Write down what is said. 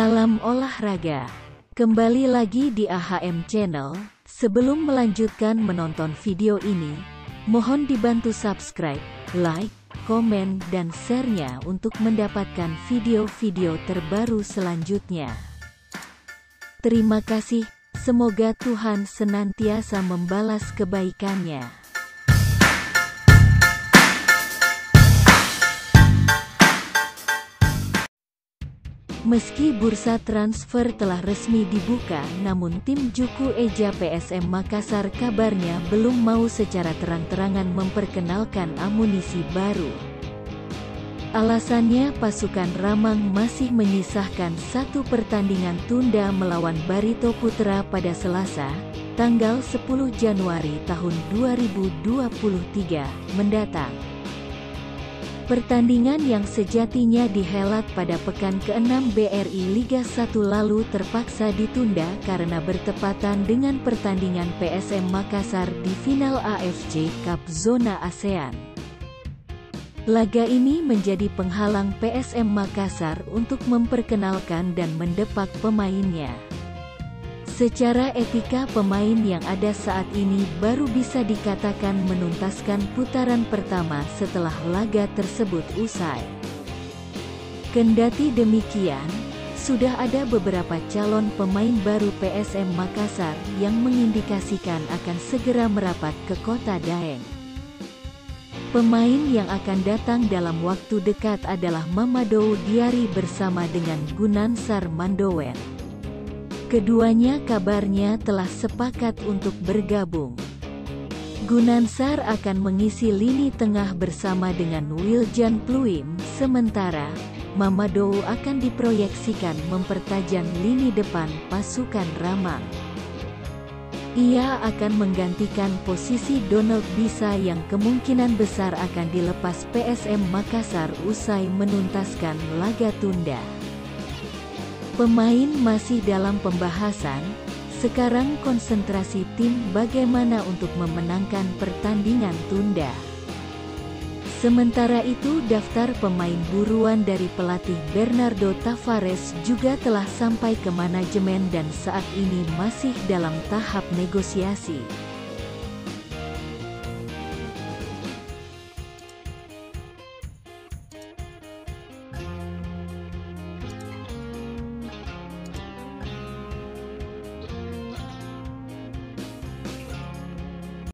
Salam olahraga. Kembali lagi di AHM Channel. Sebelum melanjutkan menonton video ini, mohon dibantu subscribe, like, komen, dan share-nya untuk mendapatkan video-video terbaru selanjutnya. Terima kasih. Semoga Tuhan senantiasa membalas kebaikannya. Meski bursa transfer telah resmi dibuka, namun tim Juku Eja PSM Makassar kabarnya belum mau secara terang-terangan memperkenalkan amunisi baru. Alasannya pasukan Ramang masih menyisahkan satu pertandingan tunda melawan Barito Putra pada Selasa, tanggal 10 Januari tahun 2023 mendatang. Pertandingan yang sejatinya dihelat pada pekan ke-6 BRI Liga 1 lalu terpaksa ditunda karena bertepatan dengan pertandingan PSM Makassar di final AFC Cup Zona ASEAN. Laga ini menjadi penghalang PSM Makassar untuk memperkenalkan dan mendepak pemainnya. Secara etika, pemain yang ada saat ini baru bisa dikatakan menuntaskan putaran pertama setelah laga tersebut usai. Kendati demikian, sudah ada beberapa calon pemain baru PSM Makassar yang mengindikasikan akan segera merapat ke kota Daeng. Pemain yang akan datang dalam waktu dekat adalah Mamadou Diari bersama dengan Gunansar Mandowen. Keduanya kabarnya telah sepakat untuk bergabung. Gunansar akan mengisi lini tengah bersama dengan Wiljan Pluim, sementara Mamadou akan diproyeksikan mempertajam lini depan pasukan Ramang. Ia akan menggantikan posisi Donald Bisa yang kemungkinan besar akan dilepas PSM Makassar usai menuntaskan laga tunda. Pemain masih dalam pembahasan, sekarang konsentrasi tim bagaimana untuk memenangkan pertandingan tunda. Sementara itu daftar pemain buruan dari pelatih Bernardo Tavares juga telah sampai ke manajemen dan saat ini masih dalam tahap negosiasi.